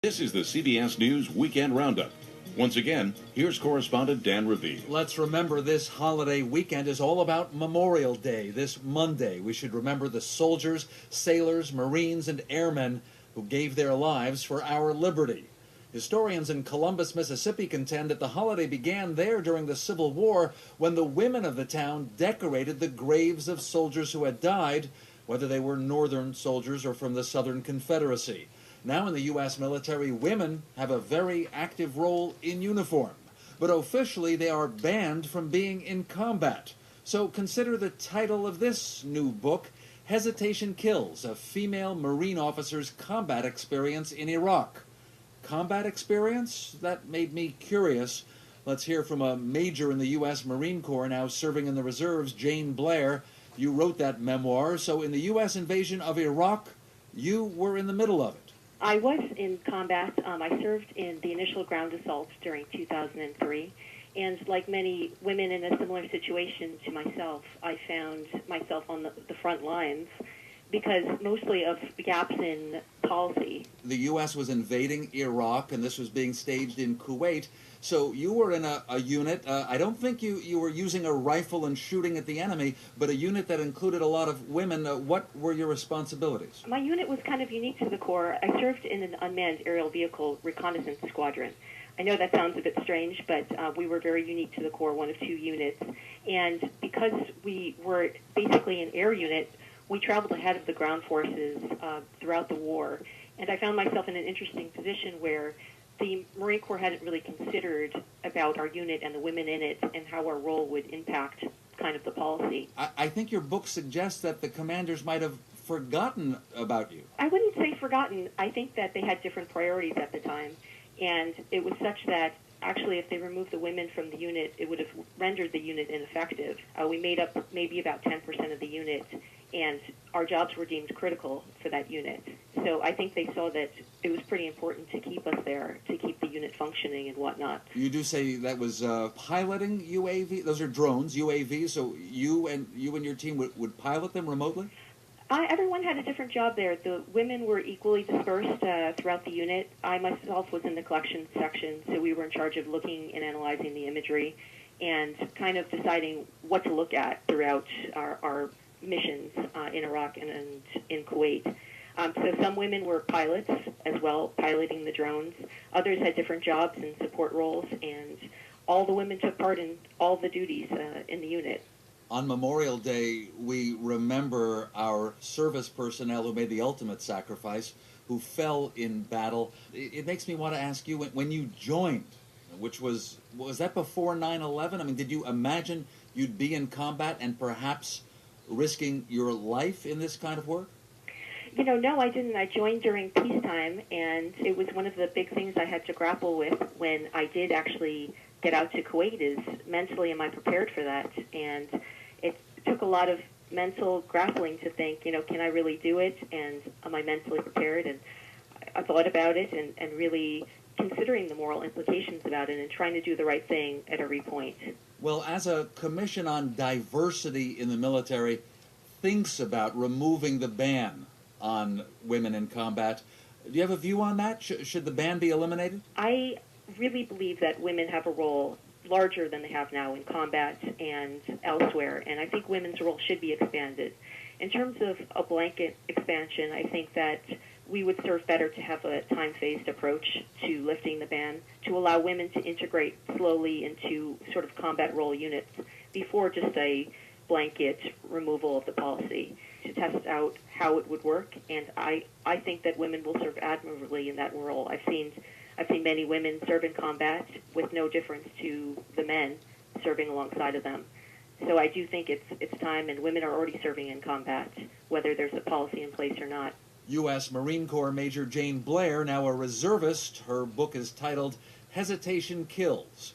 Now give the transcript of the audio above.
This is the CBS News Weekend Roundup. Once again, here's correspondent Dan Ravi. Let's remember this holiday weekend is all about Memorial Day. This Monday, we should remember the soldiers, sailors, Marines, and airmen who gave their lives for our liberty. Historians in Columbus, Mississippi contend that the holiday began there during the Civil War when the women of the town decorated the graves of soldiers who had died, whether they were Northern soldiers or from the Southern Confederacy. Now in the U.S. military, women have a very active role in uniform, but officially they are banned from being in combat. So consider the title of this new book, Hesitation Kills, a female Marine officer's combat experience in Iraq. Combat experience? That made me curious. Let's hear from a major in the U.S. Marine Corps now serving in the reserves, Jane Blair. You wrote that memoir, so in the U.S. invasion of Iraq, you were in the middle of it. I was in combat. I served in the initial ground assault during 2003, and like many women in a similar situation to myself, I found myself on the front lines because mostly of gaps in policy. The U.S. was invading Iraq, and this was being staged in Kuwait. So you were in a unit, I don't think you were using a rifle and shooting at the enemy, but a unit that included a lot of women. What were your responsibilities? My unit was kind of unique to the Corps. I served in an unmanned aerial vehicle reconnaissance squadron. I know that sounds a bit strange, but we were very unique to the Corps, one of two units. And because we were basically an air unit, we traveled ahead of the ground forces throughout the war. And I found myself in an interesting position where the Marine Corps hadn't really considered about our unit and the women in it and how our role would impact kind of the policy. I think your book suggests that the commanders might have forgotten about you. I wouldn't say forgotten. I think that they had different priorities at the time. And it was such that actually if they removed the women from the unit, it would have rendered the unit ineffective. We made up maybe about 10% of the unit, and our jobs were deemed critical for that unit. So I think they saw that it was pretty important to keep us there, to keep the unit functioning and whatnot. You do say that was piloting UAV. Those are drones, UAVs. So you and your team would pilot them remotely? Everyone had a different job there. The women were equally dispersed throughout the unit. I myself was in the collection section, so we were in charge of looking and analyzing the imagery and kind of deciding what to look at throughout our missions in Iraq and in Kuwait. So some women were pilots as well, piloting the drones. Others had different jobs and support roles, and all the women took part in all the duties in the unit. On Memorial Day, we remember our service personnel who made the ultimate sacrifice, who fell in battle. It makes me want to ask you, when you joined, which was that before 9/11? I mean, did you imagine you'd be in combat and perhaps risking your life in this kind of work? You know, no, I didn't. I joined during peacetime, and it was one of the big things I had to grapple with when I did actually get out to Kuwait is mentally am I prepared for that? And it took a lot of mental grappling to think, you know, can I really do it? And am I mentally prepared? And I thought about it and really considering the moral implications about it and trying to do the right thing at every point. Well, as a commission on diversity in the military thinks about removing the ban on women in combat, do you have a view on that? Should the ban be eliminated? I really believe that women have a role larger than they have now in combat and elsewhere, and I think women's role should be expanded. In terms of a blanket expansion, I think that we would serve better to have a time-phased approach to lifting the ban, to allow women to integrate slowly into sort of combat role units before just a blanket removal of the policy, to test out how it would work, and I think that women will serve admirably in that role. I've seen many women serve in combat with no difference to the men serving alongside of them. So I do think it's time, and women are already serving in combat, whether there's a policy in place or not. U.S. Marine Corps Major Jane Blair, now a reservist. Her book is titled Hesitation Kills.